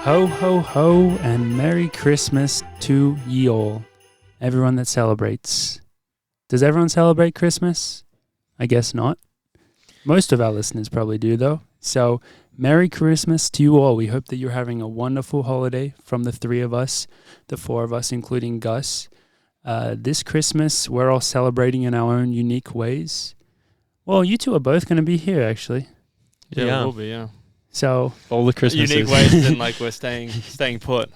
Ho, ho, ho, and Merry Christmas to ye all. Everyone that celebrates. Does everyone celebrate Christmas? I guess not. Most of our listeners probably do, though. So, Merry Christmas to you all. We hope that you're having a wonderful holiday from the three of us, the four of us, including Gus. This Christmas, we're all celebrating in our own unique ways. Well, you two are both going to be here, actually. Yeah, we'll be, yeah. So all the Christmases. Unique ways than like we're staying put.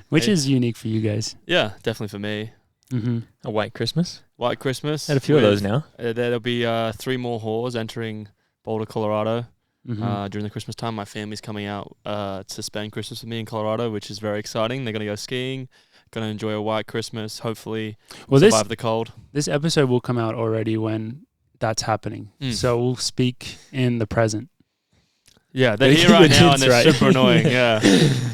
Which is unique for you guys? Yeah, definitely for me. Mm-hmm. A white Christmas. White Christmas. Had a few of those now. There'll be 3 more whores entering Boulder, Colorado during the Christmas time. My family's coming out to spend Christmas with me in Colorado, which is very exciting. They're going to go skiing, going to enjoy a white Christmas, hopefully survive the cold. This episode will come out already when that's happening. So we'll speak in the present. Yeah, they're here right now and they're super annoying. Yeah,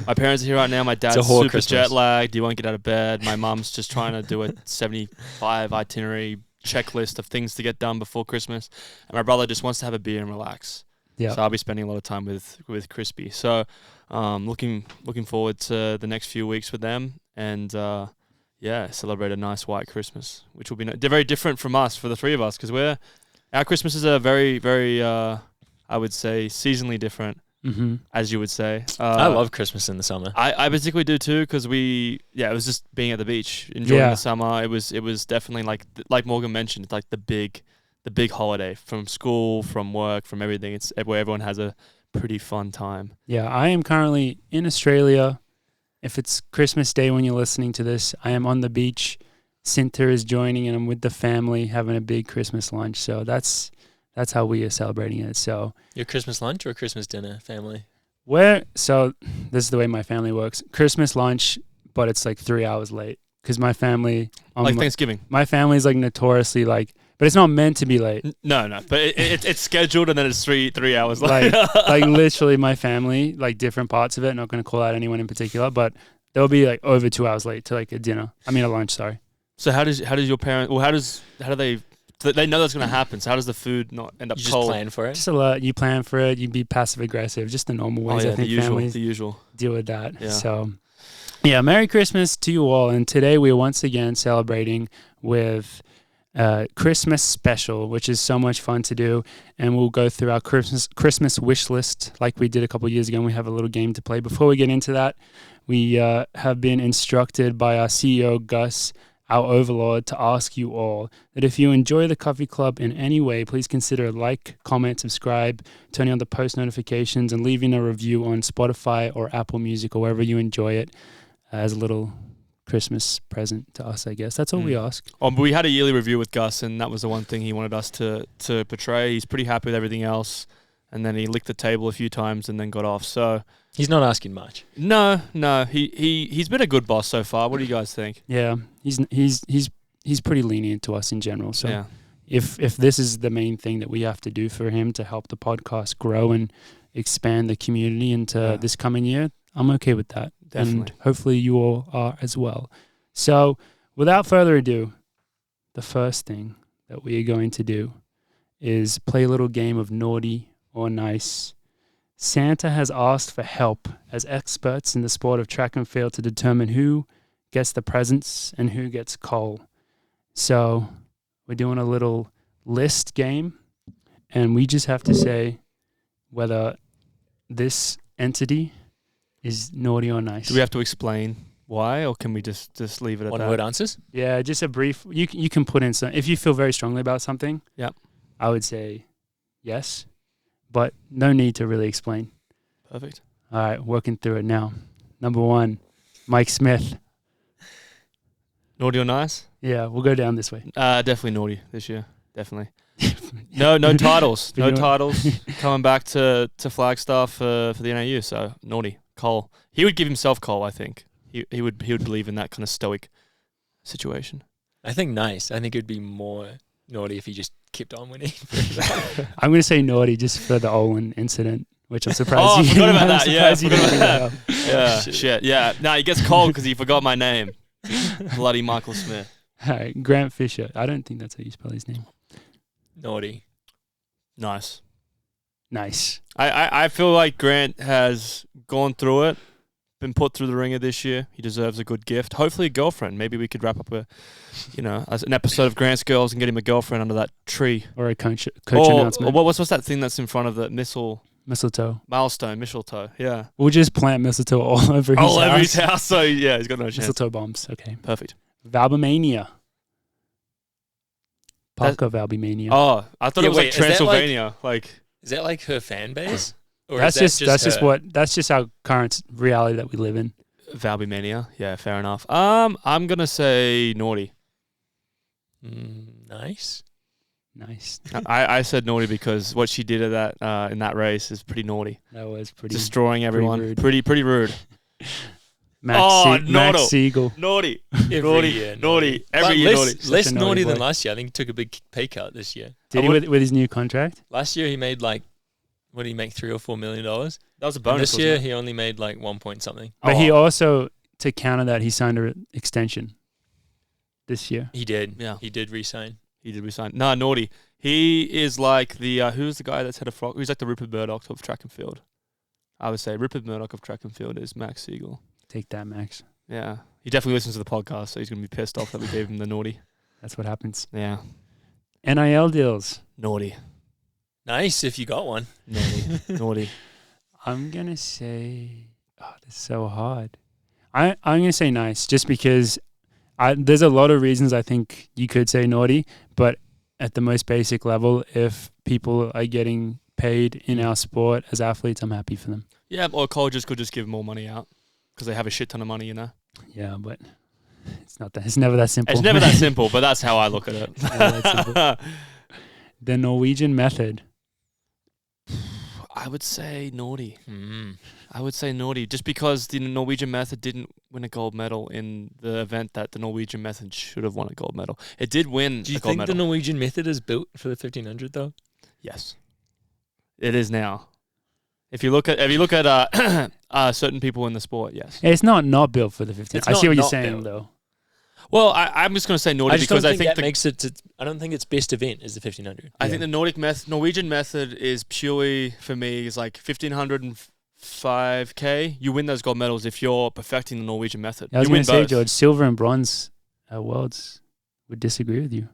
my parents are here right now. My dad's super Christmas. Jet lagged. He won't get out of bed. My mom's just trying to do a 75 itinerary checklist of things to get done before Christmas, and my brother just wants to have a beer and relax. Yeah, so I'll be spending a lot of time with Crispy. So, looking forward to the next few weeks with them, and celebrate a nice white Christmas, which will be very different from us for the three of us because our Christmases are very very. I would say seasonally different, as you would say. I love Christmas in the summer. I particularly do too, because it was just being at the beach, enjoying the summer. It was definitely like Morgan mentioned, it's like the big holiday from school, from work, from everything. It's where everyone has a pretty fun time. Yeah, I am currently in Australia. If it's Christmas Day when you're listening to this, I am on the beach. Cinta is joining, and I'm with the family having a big Christmas lunch. So that's how we are celebrating it. So your Christmas lunch or Christmas dinner, family? So this is the way my family works. Christmas lunch, but it's like 3 hours late because my family Thanksgiving. My family's like notoriously but it's not meant to be late. No, but it's scheduled and then it's three hours late. like literally my family, like different parts of it. Not going to call out anyone in particular, but they'll be like over 2 hours late to like a lunch. Sorry. So how does your parents? Well, how do they? They know that's going to happen, so how does the food not end up cold? Just plan for it? Just you plan for it, you be passive-aggressive, just the normal ways I think families deal with that. Yeah. So, Merry Christmas to you all, and today we are once again celebrating with Christmas special, which is so much fun to do, and we'll go through our Christmas wish list like we did a couple of years ago, and we have a little game to play. Before we get into that, we have been instructed by our CEO, Gus, our overlord, to ask you all that if you enjoy the Coffee Club in any way, please consider like, comment, subscribe, turning on the post notifications, and leaving a review on Spotify or Apple Music or wherever you enjoy it as a little Christmas present to us, I guess. That's all we ask. But we had a yearly review with Gus, and that was the one thing he wanted us to portray. He's pretty happy with everything else, and then he licked the table a few times and then got off. So he's not asking much. No. He's been a good boss so far. What do you guys think? Yeah, he's pretty lenient to us in general. So if this is the main thing that we have to do for him to help the podcast grow and expand the community into this coming year, I'm okay with that. Definitely. And hopefully you all are as well. So without further ado, the first thing that we are going to do is play a little game of naughty or nice. Santa has asked for help as experts in the sport of track and field to determine who gets the presents and who gets coal. So we're doing a little list game, and we just have to say whether this entity is naughty or nice. Do we have to explain why, or can we just leave it at that? One-word answers? Yeah, just a brief. You can put in some. If you feel very strongly about something, I would say yes. But no need to really explain. Perfect. All right, working through it now. Number 1, Mike Smith. Naughty or nice? Yeah, we'll go down this way. Definitely naughty this year. Definitely. No titles. No titles. Coming back to Flagstaff for the NAU. So naughty. Cole. He would give himself Cole, I think. He would believe in that kind of stoic situation. I think nice. I think it would be more naughty if he just kept on winning. I'm going to say naughty just for the Olin incident, which I'm surprised I forgot about that. Yeah, Shit. Yeah. No, he gets cold because he forgot my name. Bloody Michael Smith. All right, Grant Fisher. I don't think that's how you spell his name. Naughty. Nice. Nice. I feel like Grant has gone through it been put through the ringer this year. He deserves a good gift. Hopefully a girlfriend. Maybe we could wrap up as an episode of Grant's Girls and get him a girlfriend under that tree. Or a coach announcement. Or what's that thing that's in front of the mistletoe? Mistletoe, yeah. We'll just plant mistletoe all over his house. All over his house, so yeah, he's got no chance. Mistletoe bombs, okay. Perfect. Valbamania. Parker Valbamania. Oh, I thought it was like Transylvania. Is that like her fan base? Or that's just our current reality that we live in. Valbymania. Yeah, fair enough. I'm gonna say naughty. Nice. I said naughty because what she did at that in that race is pretty naughty. That was pretty destroying everyone. Pretty rude. Max Siegel. Naughty. Every year naughty. Less naughty than last year. I think he took a big pay cut this year. Did he with his new contract? Last year he made what did he make, $3 or $4 million? That was a bonus. This year he only made 1 point something. But he also, to counter that, he signed an extension this year. He did. Yeah. He did re-sign. No, naughty. He is like the who's the guy that's had a frog? He's like the Rupert Murdoch of track and field. I would say Rupert Murdoch of track and field is Max Siegel. Take that, Max. Yeah. He definitely listens to the podcast, so he's going to be pissed off that we gave him the naughty. That's what happens. Yeah. NIL deals. Naughty. Nice if you got one. Naughty. I'm going to say, this is so hard. I'm going to say nice just because there's a lot of reasons I think you could say naughty, but at the most basic level, if people are getting paid in our sport as athletes, I'm happy for them. Yeah, or colleges could just give more money out because they have a shit ton of money, Yeah, but it's not that. It's never that simple. It's never that simple, but that's how I look at it. The Norwegian method. I would say naughty. I would say naughty just because the Norwegian method didn't win a gold medal in the event that the Norwegian method should have won a gold medal. It did win a gold medal. Do you think the Norwegian method is built for the 1500 though? Yes. It is now. If you look at certain people in the sport, yes. It's not built for the 1500. I see what you're saying though. Well, I'm just going to say naughty because I think that makes it. I don't think its best event is the 1500. I think the Norwegian method is purely for me is like 1500 and 5K. You win those gold medals if you're perfecting the Norwegian method. I was going to say, George, silver and bronze worlds would disagree with you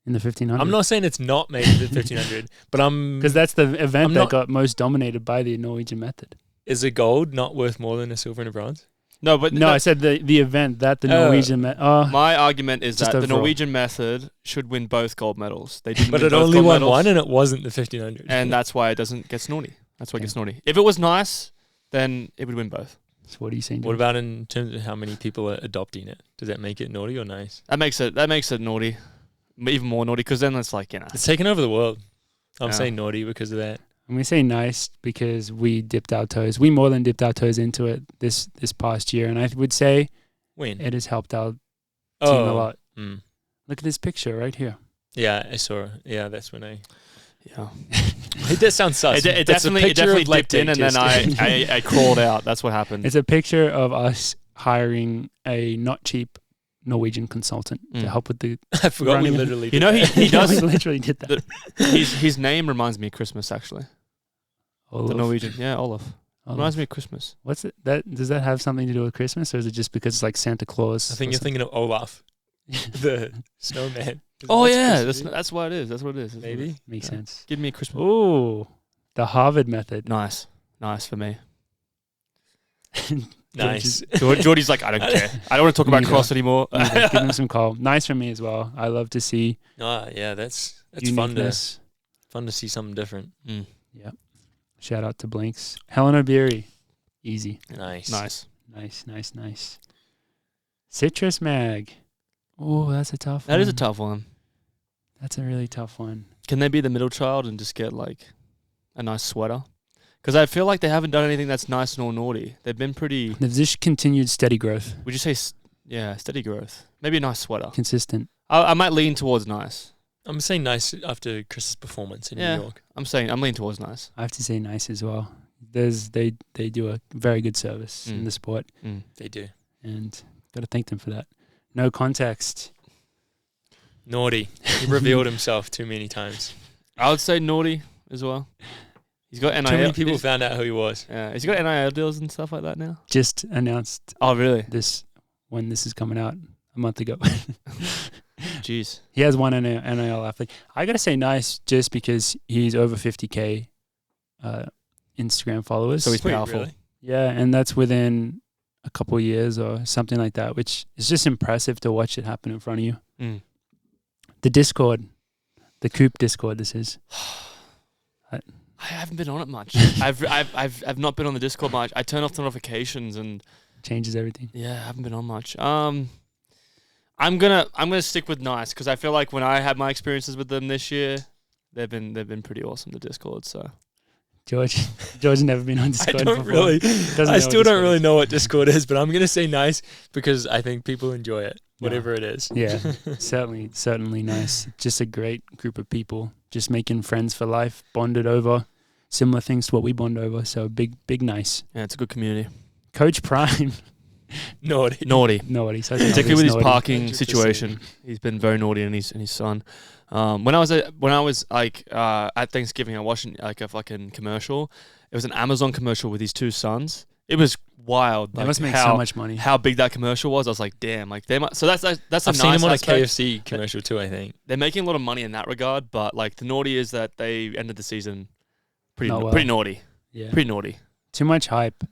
in the 1500. I'm not saying it's not made for the 1500, but because that's the event that got most dominated by the Norwegian method. Is a gold not worth more than a silver and a bronze? No, but I said the event that the Norwegian my argument is that the Norwegian method should win both gold medals. They didn't, but it only won one, and it wasn't the 1500. And that's why it doesn't get naughty. That's why it gets naughty. If it was nice, then it would win both. So what are you saying? What about in terms of how many people are adopting it? Does that make it naughty or nice? That makes it naughty, even more naughty, because then it's like it's taken over the world. I'm saying naughty because of that. And we say nice because we dipped our toes. We more than dipped our toes into it this past year. And I would say it has helped our team a lot. Look at this picture right here. Yeah, I saw it. Yeah, that's when I... Yeah. It does sound sus. It definitely dipped in and then I crawled out. That's what happened. It's a picture of us hiring a not cheap Norwegian consultant to help with the... I forgot we literally did he does... we literally did that. His name reminds me of Christmas, actually. Olaf. The Norwegian. Yeah, Olaf. Reminds me of Christmas. What's it? Does that have something to do with Christmas, or is it just because it's like Santa Claus? I think you're thinking of Olaf, the snowman. Oh yeah, that's what it is. That's what it is. Maybe makes sense. Give me a Christmas. Ooh, the Harvard method. Nice for me. Nice. Geordie's like, I don't care. I don't want to talk about cross anymore. Give him some call. Nice for me as well. I love to see. Yeah, that's uniqueness. Fun to see something different. Yeah. Shout out to Blinks. Helen O'Beary. Easy. Nice. Citrus Mag. Oh, that's a tough one. That is a tough one. That's a really tough one. Can they be the middle child and just get like a nice sweater? Because I feel like they haven't done anything that's nice nor naughty. They've been pretty... They've just continued steady growth. Would you say... steady growth. Maybe a nice sweater. Consistent. I might lean towards nice. I'm saying nice after Chris's performance in New York. I'm leaning towards nice. I have to say nice as well. They do a very good service in the sport. They do. And got to thank them for that. No context. Naughty. He revealed himself too many times. I would say naughty as well. He's got NIL. Too many people found out who he was. Yeah, he's got NIL deals and stuff like that now. Just announced. Oh, really? When this is coming out a month ago. Jeez. He has one NIL athlete. I gotta say nice, just because he's over 50K Instagram followers. So he's powerful. Really? Yeah, and that's within a couple of years or something like that, which is just impressive to watch it happen in front of you. Mm. The Discord, the Coop Discord. This is. I haven't been on it much. I've not been on the Discord much. I turn off the notifications and changes everything. Yeah, I haven't been on much. I'm gonna stick with nice, because I feel like when I had my experiences with them this year, they've been pretty awesome. The Discord, so. George's never been on Discord. I still don't really know what Discord is, but I'm gonna say nice because I think people enjoy it, whatever it is. Yeah, certainly nice. Just a great group of people, just making friends for life, bonded over similar things to what we bond over. So big nice. Yeah, it's a good community. Coach Prime. Naughty. Particularly with his parking situation. He's been very naughty, and his son. When I was like at Thanksgiving, I watched like a fucking commercial. It was an Amazon commercial with his two sons. It was wild. They must make so much money. How big that commercial was. I was like, damn. Like they might. So that's I've seen him on a KFC commercial too. I think they're making a lot of money in that regard. But like the naughty is that they ended the season pretty naughty. Yeah, pretty naughty. Too much hype.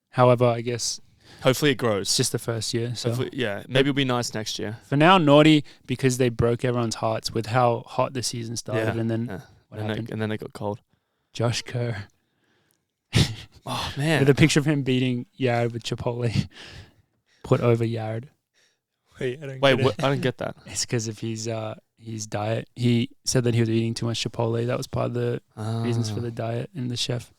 However, I guess. Hopefully it grows. It's just the first year. So maybe it'll be nice next year. For now, naughty because they broke everyone's hearts with how hot the season started, and then what happened? And then it got cold. Josh Kerr. Oh man! With a picture of him beating Yared with Chipotle. Put over Yared. Wait, I don't get that. It's because of his diet. He said that he was eating too much Chipotle. That was part of the reasons for the diet and the chef.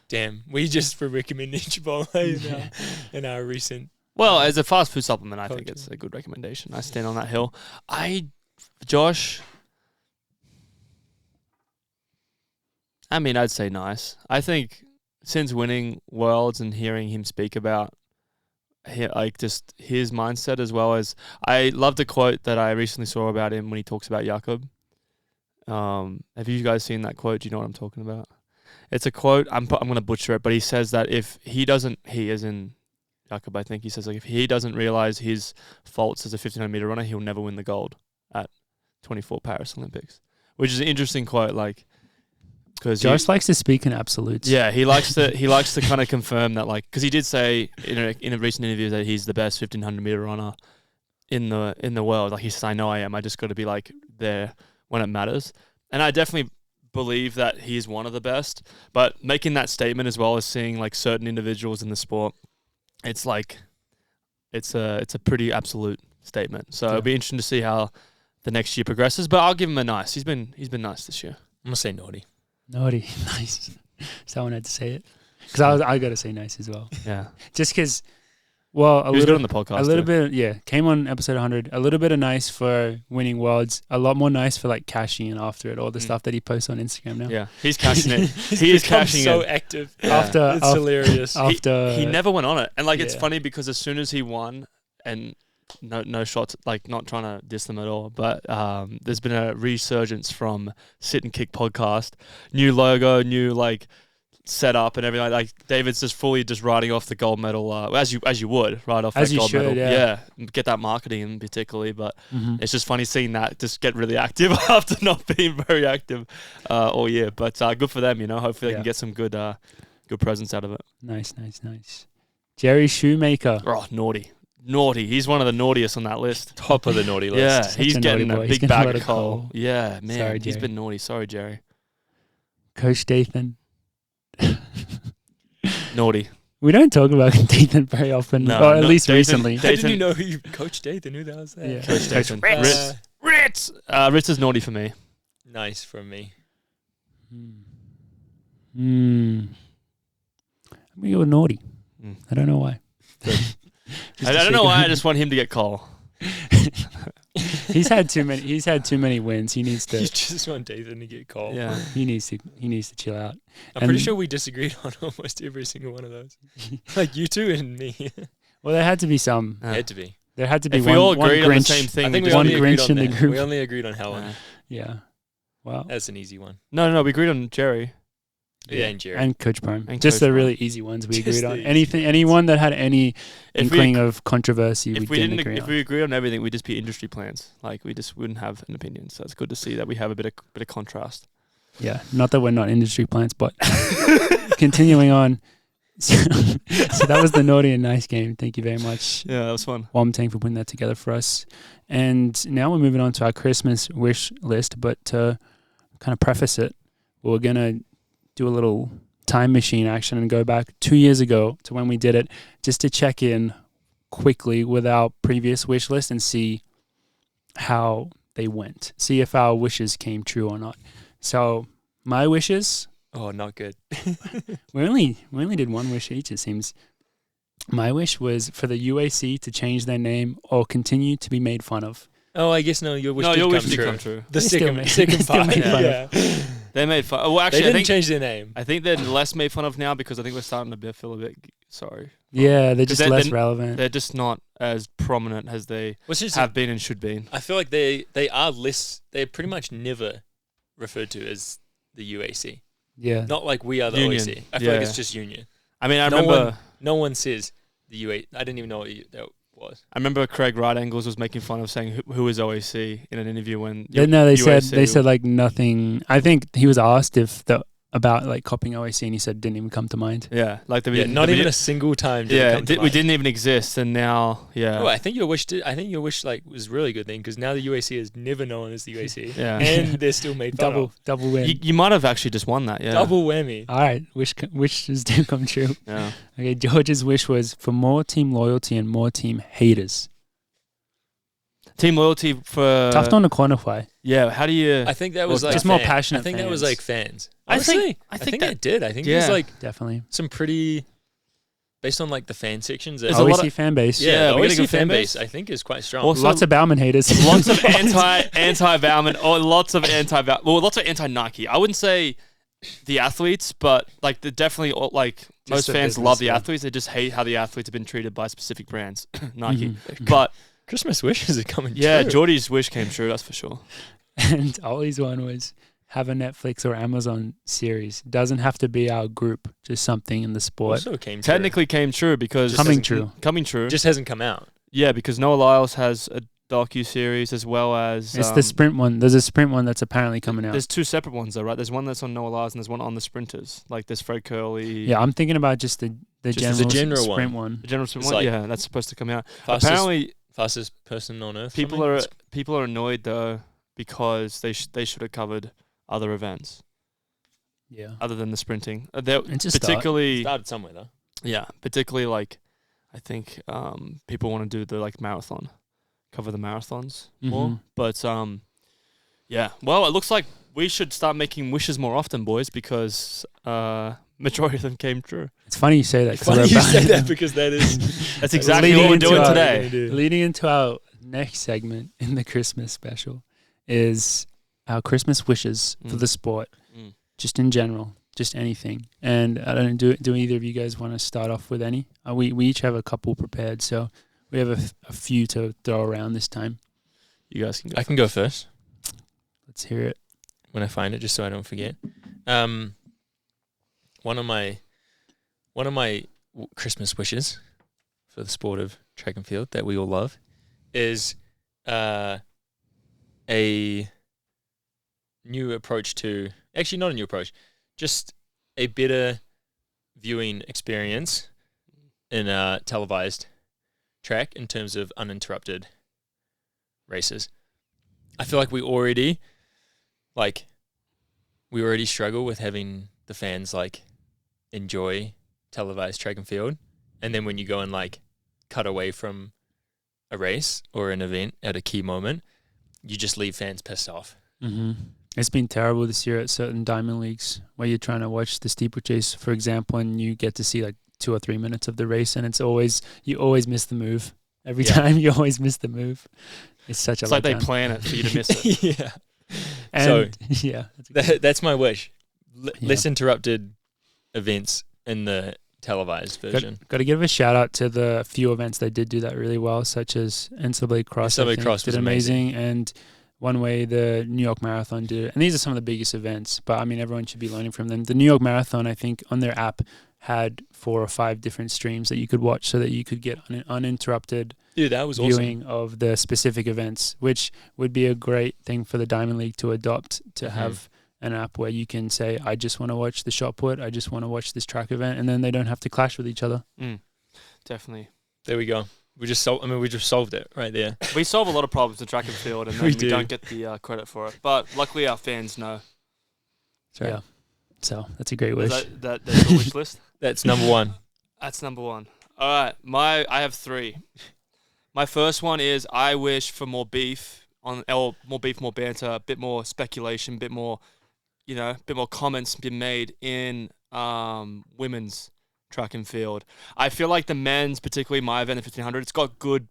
Damn, we just were recommending Chipotle in our recent. Well, as a fast food supplement, I think it's a good recommendation. I stand on that hill. Josh. I mean, I'd say nice. I think since winning Worlds and hearing him speak about just his mindset, as well as I loved a quote that I recently saw about him when he talks about Jakob. Have you guys seen that quote? Do you know what I'm talking about? It's a quote. I'm going to butcher it, but he says that if he doesn't, he as in Jakob, I think he says, like, if he doesn't realize his faults as a 1500-meter runner, he'll never win the gold at 24 Paris Olympics, which is an interesting quote. Like, because Josh likes to speak in absolutes. Yeah, he likes to kind of confirm that, like, because he did say in a recent interview that he's the best 1500-meter runner in the world. Like he says, I know I am. I just got to be like there when it matters, and I definitely believe that he's one of the best. But making that statement, as well as seeing like certain individuals in the sport, it's like it's a pretty absolute statement. So it'll be interesting to see how the next year progresses. But I'll give him a nice. He's been nice this year. I'm gonna say naughty. Naughty, nice. Someone had to say it because I got to say nice as well. Yeah, just because. Well, he was good on the podcast. A little bit, yeah. Came on episode 100. A little bit of nice for winning Worlds. A lot more nice for like cashing in after it. All the stuff that he posts on Instagram now. Yeah, he's cashing it. He is cashing so in. Active. Yeah. It's hilarious. He never went on it, and like it's funny because as soon as he won, and no shots, like not trying to diss them at all, but there's been a resurgence from Sit and Kick podcast, new logo, new like setup and everything. Like David's just fully just riding off the gold medal, as you would ride off that gold medal. Yeah, get that marketing in particularly, but it's just funny seeing that just get really active after not being very active all year. But good for them, Hopefully they can get some good presence out of it. Nice. Jerry Shoemaker. Oh, naughty. He's one of the naughtiest on that list. Top of the naughty list. Yeah, Such he's getting a big bag of coal. Yeah, man, Sorry, he's been naughty. Sorry, Jerry. Coach Dathan. Naughty. We don't talk about Dathan very often, or at least recently. How did you know Coach Dathan? Who the hell's that? Yeah. Coach Dathan. Ritz. Ritz is naughty for me. Nice from me. I'm gonna go with naughty. I don't know why. I don't know why. I just want him to get coal. He's had too many wins. He needs to. You just want Dathan to get coal. Yeah, he needs to chill out. I'm pretty sure we disagreed on almost every single one of those. Like you two and me. Well, there had to be some. There had to be. There had to be if one. We all agreed on the same thing. I think we only agreed on that. We only agreed on Helen. Yeah. Well, that's an easy one. No. We agreed on Jerry. and Coach Prime. And just Coach the Prime. really easy ones we agreed on. Anyone that had any inkling of controversy, if we didn't agree on. If we agree on everything, we'd just be industry plants. Like we just wouldn't have an opinion. So it's good to see that we have a bit of contrast. Yeah, not that we're not industry plants, but continuing on. So that was the naughty and nice game. Thank you very much. Yeah, that was fun. Womtang for putting that together for us. And now we're moving on to our Christmas wish list. But to kind of preface it, we're going to do a little time machine action and go back 2 years ago to when we did it, just to check in quickly with our previous wish list and see how they went. See if our wishes came true or not. So my wishes... Oh, not good. we only did one wish each, it seems. My wish was for the UAC to change their name or continue to be made fun of. Oh, I guess your wish did come true. The second part. Yeah. They made fun. Well, actually, they didn't change their name. I think they're less made fun of now because I think we're starting to feel a bit sorry. Yeah, they're just less relevant. They're just not as prominent as they have been and should be. I feel like they are less. They're pretty much never referred to as the UAC. Yeah. Not like we are the Union. OAC. I feel like it's just Union. I mean, I remember... No one says the UAC. I didn't even know what that was. I remember Craig Right Angles was making fun of saying who is OAC in an interview when... they said like nothing... I think he was asked about like copying OAC and he said it didn't even come to mind. Yeah. Like not even a single time did it come to mind. We didn't even exist and now, Oh, I think your wish like was really good then because now the UAC is never known as the UAC. Yeah. And they're still made fun of. Double win. You might have actually just won that, yeah. Double whammy. All right. Wishes do come true. Yeah. Okay, George's wish was for more team loyalty and more team haters. Team loyalty for... Tough one to quantify. Yeah, how do you... I think that was like... Just more passionate I think fans. that was like fans. Honestly, I think that did. I think there's like... Definitely. Some pretty... Based on like the fan sections... There's OAC fan base. Yeah, the OAC fan base I think is quite strong. Also, lots of Bauman haters. Lots of anti-Bauman. Lots of anti-Nike. I wouldn't say the athletes, but like definitely like most fans love the athletes. They just hate how the athletes have been treated by specific brands, Nike. Mm-hmm. But... Christmas wishes are coming true. Yeah, Geordie's wish came true, that's for sure. And Ollie's one was have a Netflix or Amazon series. Doesn't have to be our group, just something in the sport. Also came true. Technically came true because... Coming true. Just hasn't come out. Yeah, because Noah Lyles has a docu-series as well as... It's the sprint one. There's a sprint one that's apparently coming out. There's two separate ones though, right? There's one that's on Noah Lyles and there's one on the sprinters. Like there's Fred Curley... Yeah, I'm thinking about just the general sprint one. The general sprint one? Like yeah, that's supposed to come out. Fastest person on earth. People are annoyed though because they should have covered other events. Yeah. Other than the sprinting, started somewhere though. Yeah, particularly like I think people want to do the like marathon, cover the marathons more. But yeah. Well, it looks like we should start making wishes more often, boys, because majority of them came true. It's funny you say that. Because that's exactly what we're doing today. Leading into our next segment in the Christmas special is our Christmas wishes for the sport, just in general, just anything. And I don't do either of you guys want to start off with any? We each have a couple prepared, so we have a few to throw around this time. You guys can go. I can go first. Let's hear it when I find it, just so I don't forget. One of my Christmas wishes for the sport of track and field that we all love is a new approach to... Actually, not a new approach, just a better viewing experience in a televised track in terms of uninterrupted races. I feel like we already struggle with having the fans enjoy televised track and field, and then when you go and cut away from a race or an event at a key moment, you just leave fans pissed off. Mm-hmm. It's been terrible this year at certain diamond leagues where you're trying to watch the steeplechase, for example, and you get to see 2 or 3 minutes of the race, and you always miss the move. Every time you always miss the move. It's like they plan it for you to miss it. Yeah. And that's my wish. Less interrupted events in the televised version. Got to give a shout out to the few events that did do that really well, such as NCAA Cross. NCAA Cross did was amazing. And one way the New York Marathon did it. And these are some of the biggest events, but I mean, everyone should be learning from them. The New York Marathon, I think, on their app had 4 or 5 different streams that you could watch so that you could get uninterrupted that was viewing awesome. of the specific events, which would be a great thing for the Diamond League to adopt, to have an app where you can say, I just want to watch the shot put, I just want to watch this track event, and then they don't have to clash with each other. Definitely. There we go. We just solved it right there. We solve a lot of problems in track and field, and then we don't get the credit for it. But luckily, our fans know. Right. Yeah. So that's a great wish. That's your wish list? That's number 1. That's number 1. All right, I have 3. My first one is I wish for more beef, more banter, a bit more speculation, bit more comments being made in women's track and field. I feel like the men's, particularly my event, the 1500, it's got good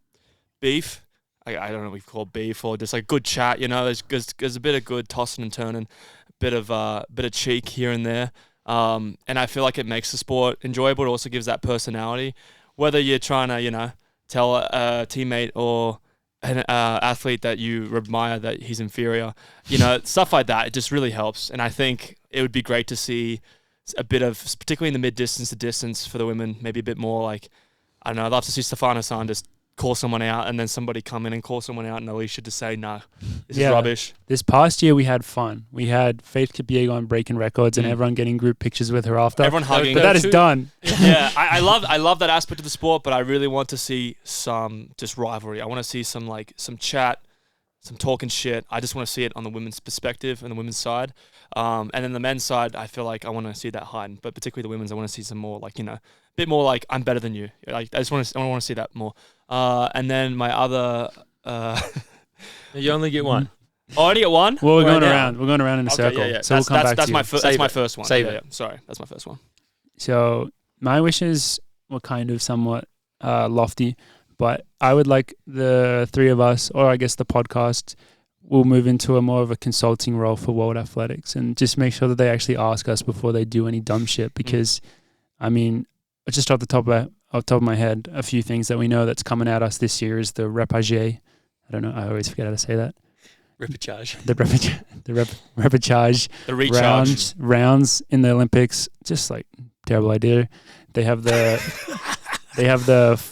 beef. I don't know what we call beef, or just like good chat. There's a bit of good tossing and turning, bit of cheek here and there. And I feel like it makes the sport enjoyable. It also gives that personality. Whether you're trying to, tell a teammate or an athlete that you admire that he's inferior, stuff like that, it just really helps. And I think it would be great to see a bit of, particularly in the mid-distance to distance for the women, maybe a bit more like, I don't know, I'd love to see Stefano-san just call someone out and then somebody come in and call someone out and Alicia to say, no, this is rubbish. This past year we had fun. We had Faith Kipyego breaking records and everyone getting group pictures with her after. Everyone hugging. But that is done. Yeah, I love that aspect of the sport, but I really want to see some just rivalry. I want to see some chat, some talking shit. I just want to see it on the women's perspective and the women's side. And then the men's side, I feel like I want to see that heightened, but particularly the women's, I want to see some more a bit more like I'm better than you. Like I want to see that more. And then my other, you only get one. Oh, I only get one. Well, we're going around. We're going around in a circle. Yeah. So we'll come back to you. That's my first one. Save it. Sorry, that's my first one. So my wishes were kind of somewhat lofty, but I would like the 3 of us, or I guess the podcast, will move into a more of a consulting role for World Athletics and just make sure that they actually ask us before they do any dumb shit. Because, I mean, just off the top of my head, a few things that we know that's coming at us this year is the repage. I don't know. I always forget how to say that. Repechage. The repechage. The recharge. Rounds in the Olympics. Just like terrible idea. They have the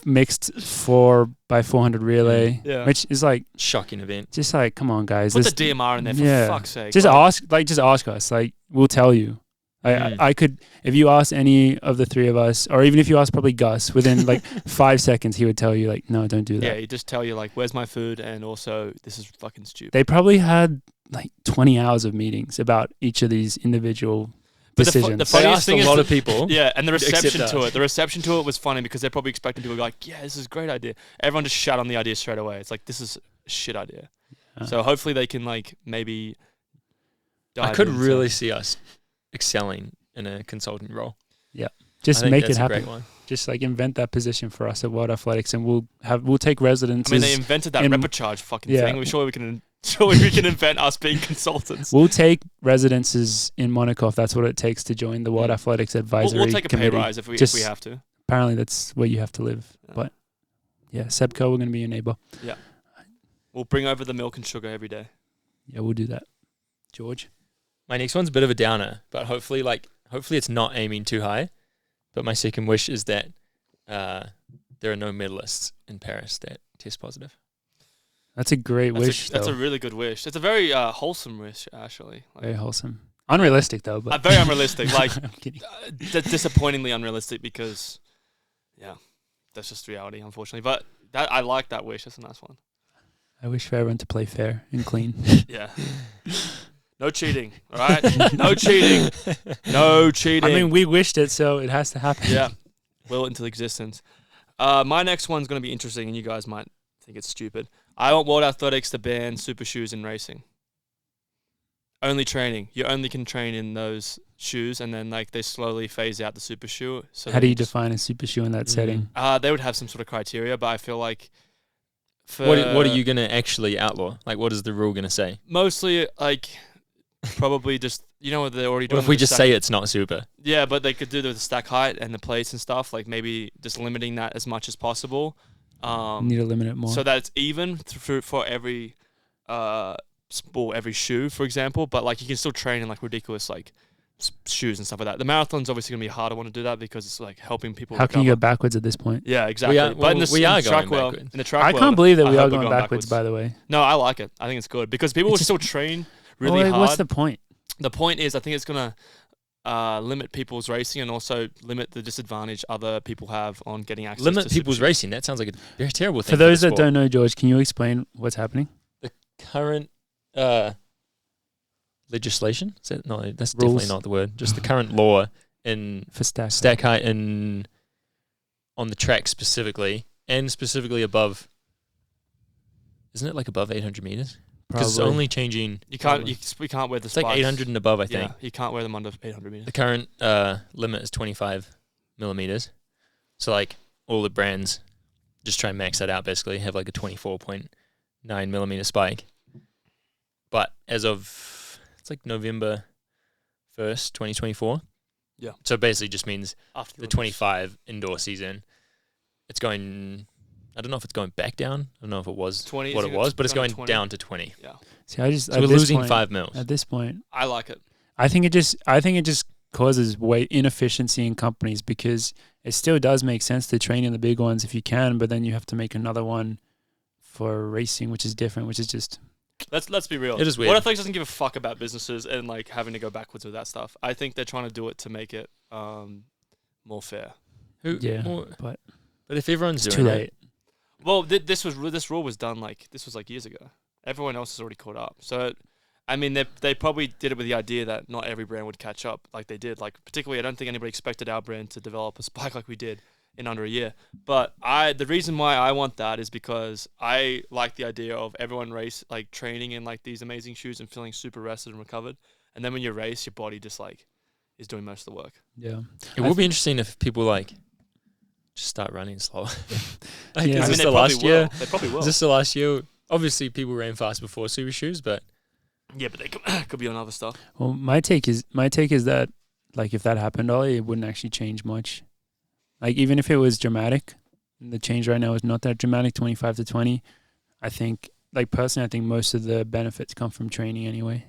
mixed 4x400 relay, which is like shocking event. Just like, come on, guys. Put the DMR in there for fuck's sake. Just ask us. Like, we'll tell you. I could, if you ask any of the 3 of us, or even if you ask probably Gus, within like 5 seconds, he would tell you like, no, don't do that. Yeah, he'd just tell you like, where's my food? And also, this is fucking stupid. They probably had like 20 hours of meetings about each of these individual decisions. The funniest thing is a lot of people. Yeah, and the reception to it was funny because they're probably expecting people to be like, yeah, this is a great idea. Everyone just shut on the idea straight away. It's like, this is a shit idea. So hopefully they can like maybe I could really see us excelling in a consultant role. Yeah. Just make it happen. Just like invent that position for us at World Athletics and we'll take residences. I mean, they invented that repechage fucking thing. We're sure we can invent us being consultants. We'll take residences in Monaco if that's what it takes to join the World Athletics Advisory Committee. We'll take a pay rise if we have to. Apparently that's where you have to live. Yeah. But yeah, Sebco, we're going to be your neighbor. Yeah. We'll bring over the milk and sugar every day. Yeah, we'll do that. George? My next one's a bit of a downer, but hopefully it's not aiming too high. But my second wish is that there are no medalists in Paris that test positive. That's a great wish. That's a really good wish. It's a very wholesome wish, actually. Very wholesome. Unrealistic, though. But very unrealistic. Like, I'm kidding. Disappointingly unrealistic because, that's just reality, unfortunately. But I like that wish. That's a nice one. I wish for everyone to play fair and clean. Yeah. No cheating, all right? No cheating. No cheating. I mean, we wished it, so it has to happen. Yeah. Will it into existence. My next one's going to be interesting, and you guys might think it's stupid. I want World Athletics to ban super shoes in racing. Only training. You only can train in those shoes, and then like they slowly phase out the super shoe. So how do you define a super shoe in that setting? They would have some sort of criteria, but I feel like what are you going to actually outlaw? Like, what is the rule going to say? Mostly, like, probably just, what they're already doing. What if we just say it's not super? Yeah, but they could do the stack height and the plates and stuff, like maybe just limiting that as much as possible. Need to limit it more. So that it's even for every every shoe, for example, but like you can still train in like ridiculous like shoes and stuff like that. The marathon's obviously going to be a harder one to do that because it's like helping people. How can you go backwards at this point? Yeah, exactly. We are going backwards. In the track I world, can't believe that we are going backwards, by the way. No, I like it. I think it's good because people will still train really hard. What's the point? The point is, I think it's going to limit people's racing and also limit the disadvantage other people have on getting access limit to people's racing. That sounds like a very terrible thing. For those that don't know, George, can you explain what's happening? The current legislation? Is that, no, that's Rules. definitely not the word. Just the current law for stack height and on the track specifically, and specifically above. Isn't it like above 800 meters? Because it's only changing. We can't wear the spikes. It's like 800 and above, I think. Yeah, you can't wear them under 800 meters. The current limit is 25 millimeters. So like all the brands just try and max that out. Basically, have like a 24.9 millimeter spike. But as of it's like November 1st, 2024. Yeah. So it basically just means after the 25 indoor season, it's going. I don't know if it's going back down. I don't know if it was 20, what it was, but it's going 20. down to 20. Yeah. See, so we're losing 5 mils. At this point, I like it. I think it just causes inefficiency in companies because it still does make sense to train in the big ones if you can, but then you have to make another one for racing, which is different, which is just. Let's be real. It is weird. What Athletics doesn't give a fuck about businesses and like having to go backwards with that stuff. I think they're trying to do it to make it more fair. But if everyone's doing too late. Well, this rule was done this was like years ago. Everyone else has already caught up. So, I mean, they probably did it with the idea that not every brand would catch up like they did. Like particularly, I don't think anybody expected our brand to develop a spike like we did in under a year. But the reason why I want that is because I like the idea of everyone training in like these amazing shoes and feeling super rested and recovered. And then when you race, your body just like is doing most of the work. Yeah, it will be interesting if people like. Just start running slower. Is this the last year? They probably will. Is this the last year? Obviously, people ran fast before super shoes, but yeah, but they could be on other stuff. Well, my take is that like if that happened, Ollie, it wouldn't actually change much. Like even if it was dramatic, the change right now is not that dramatic. 25 to 20. I think, like personally, I think most of the benefits come from training anyway.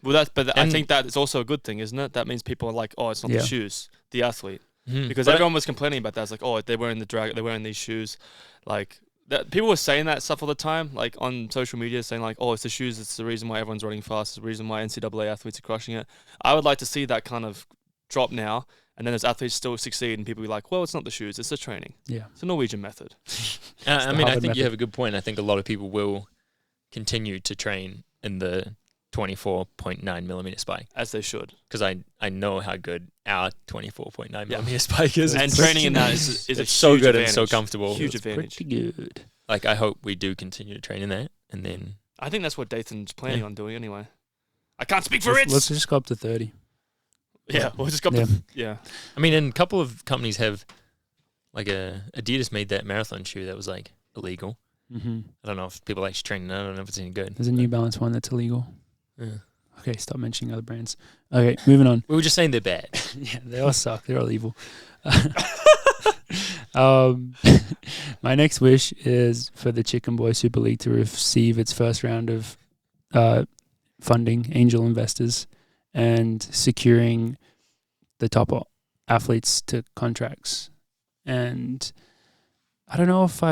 Well, I think that is also a good thing, isn't it? That means people are like, oh, it's not the shoes, the athlete. Because everyone was complaining about that. It's like, oh, they're wearing they're wearing these shoes. Like, people were saying that stuff all the time, like on social media, saying like, oh, it's the shoes. It's the reason why everyone's running fast. It's the reason why NCAA athletes are crushing it. I would like to see that kind of drop now. And then those athletes still succeed and people be like, well, it's not the shoes. It's the training. Yeah. It's a Norwegian method. I mean, I think you have a good point. I think a lot of people will continue to train in the 24.9 millimeter spike. As they should. Because I know how good our 24.9 millimeter spike is. And training in that is a so good advantage. and so comfortable. Huge advantage. Pretty good. Like, I hope we do continue to train in that. And then... I think that's what Dathan's planning on doing anyway. I can't speak for it. Let's just go up to 30. Yeah, we'll just go up to... Yeah. I mean, and a couple of companies have... Like, Adidas made that marathon shoe that was, like, illegal. Mm-hmm. I don't know if people actually train in it. I don't know if it's any good. There's a New Balance one that's illegal. Yeah. Okay, stop mentioning other brands. Okay, moving on. We were just saying they're bad. Yeah, they all suck. They're all evil. My next wish is for the Chicken Boy Super League to receive its first round of funding, angel investors, and securing the top athletes to contracts. And I don't know if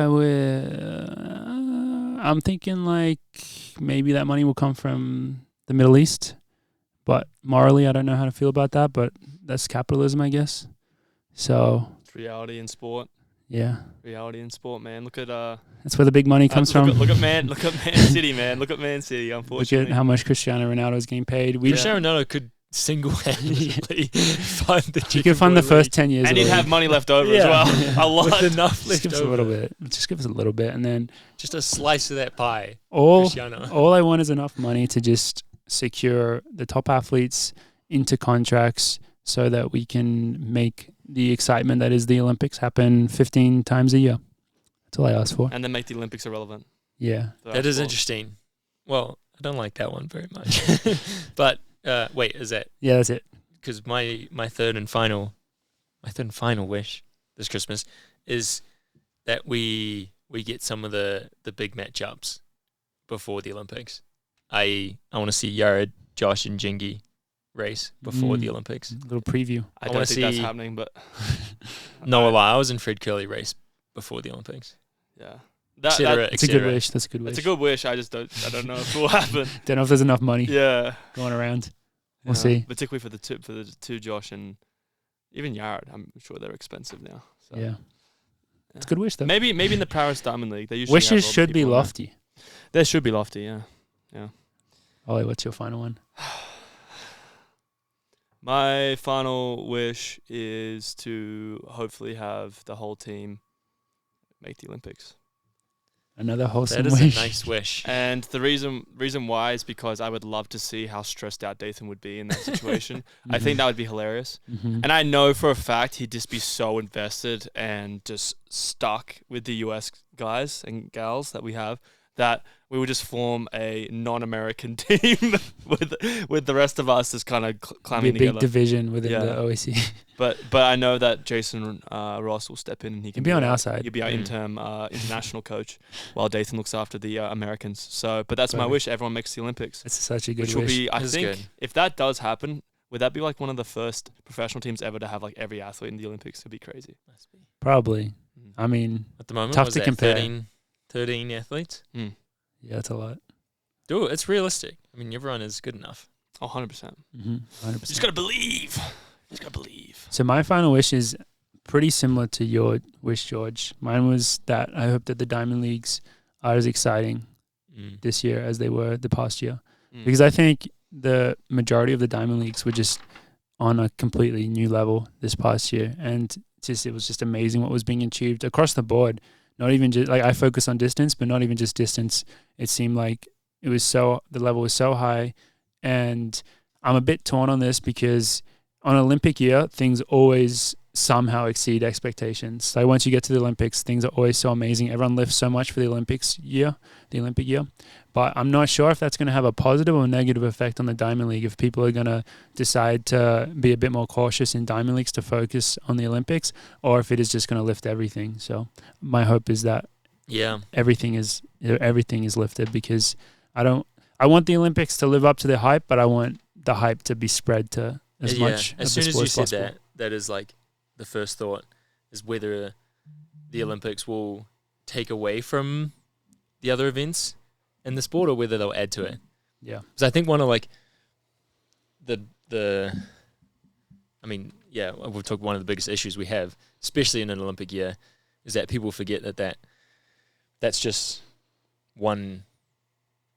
I'm thinking like maybe that money will come from the Middle East, but morally I don't know how to feel about that, but that's capitalism, I guess. So it's reality in sport. Yeah. Reality in sport, man. Look at that's where the big money comes from. Look at Man City, man. Look at Man City, unfortunately. Look at how much Cristiano Ronaldo is getting paid. Cristiano Ronaldo could single-handedly fund the Chicken He could fund the first 10 years. And he'd have money left over as well. A lot. With enough left give us a little bit. Just give us a little bit, and then just a slice of that pie. All I want is enough money to just secure the top athletes into contracts so that we can make the excitement that is the Olympics happen 15 times a year. That's all I ask for. And then make the Olympics irrelevant. Yeah. That is interesting. Well, I don't like that one very much. But wait, is that? Yeah, that's it. Because my third and final wish this Christmas is that we get some of the big matchups before the Olympics. I want to see Jared, Josh, and Jingy race before the Olympics. A little preview. I don't think that's happening, but Noah Lyles and Fred Curley race before the Olympics. Yeah. It's a good wish. That's a good wish. It's a good wish. I don't know if it will happen. Don't know if there's enough money. Yeah. Going around. We'll see. Particularly for the two Josh and even Jared. I'm sure they're expensive now. So. Yeah. It's a good wish though. Maybe in the Paris Diamond League they usually wishes should be lofty. There should be lofty. Yeah. Yeah. Ollie, what's your final one? My final wish is to hopefully have the whole team make the Olympics. Another wholesome wish. That is a nice wish. And the reason why is because I would love to see how stressed out Dathan would be in that situation. I think that would be hilarious. And I know for a fact he'd just be so invested and just stuck with the US guys and gals that we have that we would just form a non-American team with the rest of us just kind of climbing together. Be a big division within the OAC. But I know that Jason Ross will step in and he can be on our side. He'll be our international coach while Dathan looks after the Americans. So, but that's my wish. Everyone makes the Olympics. That's such a good wish. Which will be, I think, if that does happen, would that be like one of the first professional teams ever to have like every athlete in the Olympics? It'd be crazy. Probably. I mean, at the moment, tough to compare. 13 athletes. Yeah, that's a lot. Dude, it's realistic. I mean, everyone is good enough. Oh, 100%. 100%. Just got to believe. Just got to believe. So my final wish is pretty similar to your wish, George. Mine was that I hope that the Diamond Leagues are as exciting this year as they were the past year. Because I think the majority of the Diamond Leagues were just on a completely new level this past year. And it was just amazing what was being achieved across the board. Not even just like I focus on distance, but not even just distance. It seemed like the level was so high, and I'm a bit torn on this because on Olympic year, things always somehow exceed expectations. Like once you get to the Olympics, things are always so amazing. Everyone lifts so much for the Olympic year. But I'm not sure if that's going to have a positive or negative effect on the Diamond League if people are going to decide to be a bit more cautious in Diamond Leagues to focus on the Olympics, or if it is just going to lift everything. So my hope is that everything is lifted because I want the Olympics to live up to the hype, but I want the hype to be spread to as much as soon as you said that is like the first thought is whether the Olympics will take away from the other events in the sport or whether they'll add to it. Yeah. Because I think one of like we'll talk one of the biggest issues we have, especially in an Olympic year, is that people forget that's just 1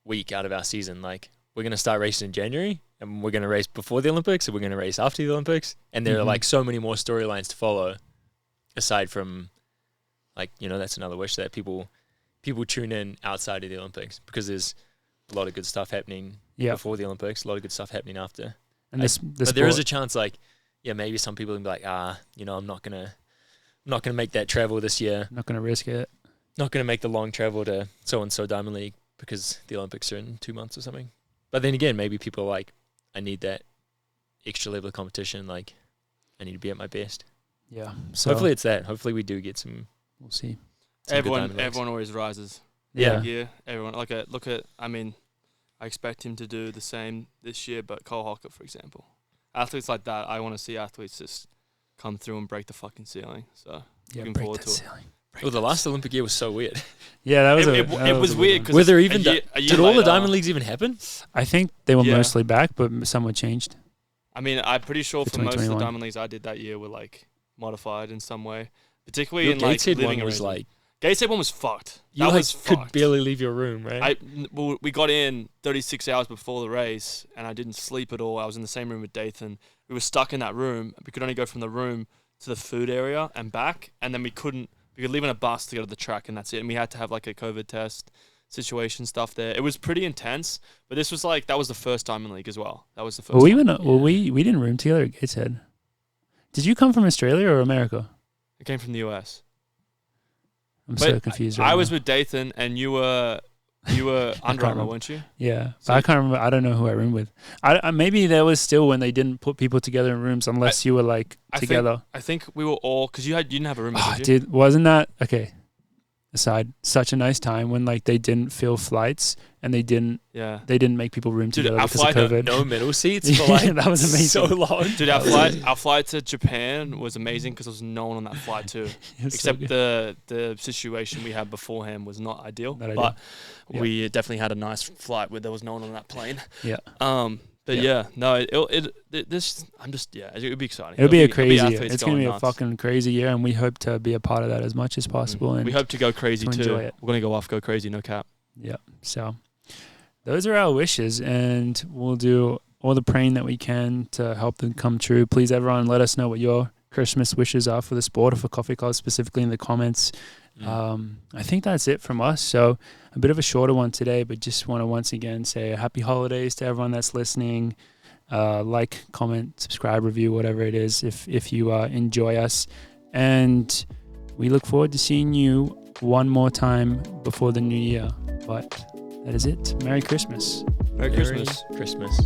week out of our season. Like we're going to start racing in January and we're going to race before the Olympics and we're going to race after the Olympics. And there are like so many more storylines to follow aside from like, that's another wish that people tune in outside of the Olympics because there's a lot of good stuff happening before the Olympics, a lot of good stuff happening after. And but there is a chance like, maybe some people can be like, I'm not gonna make that travel this year. Not gonna risk it. Not gonna make the long travel to so-and-so Diamond League because the Olympics are in 2 months or something. But then again, maybe people are like, I need that extra level of competition. Like, I need to be at my best. Yeah. So hopefully it's that. Hopefully we do get some. We'll see. Everyone always rises. Yeah. Everyone look at. I mean, I expect him to do the same this year. But Cole Hocker, for example, athletes like that, I want to see athletes just come through and break the fucking ceiling. So looking forward to it. Well, the last Olympic year was so weird. Yeah, that was it was weird. Were there even did all the Diamond Leagues even happen? I think they were mostly back, but some were changed. I mean, I'm pretty sure for most of the Diamond Leagues I did that year were like modified in some way, particularly in like living arrangements. Gateshead one was fucked. You could barely leave your room, right? We got in 36 hours before the race, and I didn't sleep at all. I was in the same room with Dathan. We were stuck in that room. We could only go from the room to the food area and back, and then we could leave in a bus to go to the track, and that's it. And we had to have like a COVID test situation stuff there. It was pretty intense, but this was like that was the first Diamond League as well. That was the first. We didn't room together at Gateshead. Did you come from Australia or America? I came from the US. I'm so confused. I was with Dathan, and you were Under Armour, weren't you? Yeah, so but I can't remember. I don't know who I roomed with. Maybe there was still when they didn't put people together in rooms unless you were like together. I think we were all because you didn't have a room. Dude, wasn't that okay? aside such a nice time when like they didn't fill flights and they didn't make people room together because of COVID. No middle seats for like that was amazing. So long. Dude, our flight to Japan was amazing because there was no one on that flight too. Except the situation we had beforehand was not ideal. But we definitely had a nice flight where there was no one on that plane. Yeah. But it'll be exciting. It'll be a crazy year. It's going to be a fucking crazy year, and we hope to be a part of that as much as possible. And we hope to go crazy too. Enjoy it. We're going to go off, go crazy, no cap. Yeah. So those are our wishes, and we'll do all the praying that we can to help them come true. Please, everyone, let us know what your Christmas wishes are for the sport or for Coffee Club specifically in the comments. I think that's it from us. So a bit of a shorter one today, but just want to once again say happy holidays to everyone that's listening. Like, comment, subscribe, review, whatever it is, if you enjoy us. And we look forward to seeing you one more time before the new year. But that is it. Merry Christmas. Merry Christmas. Christmas.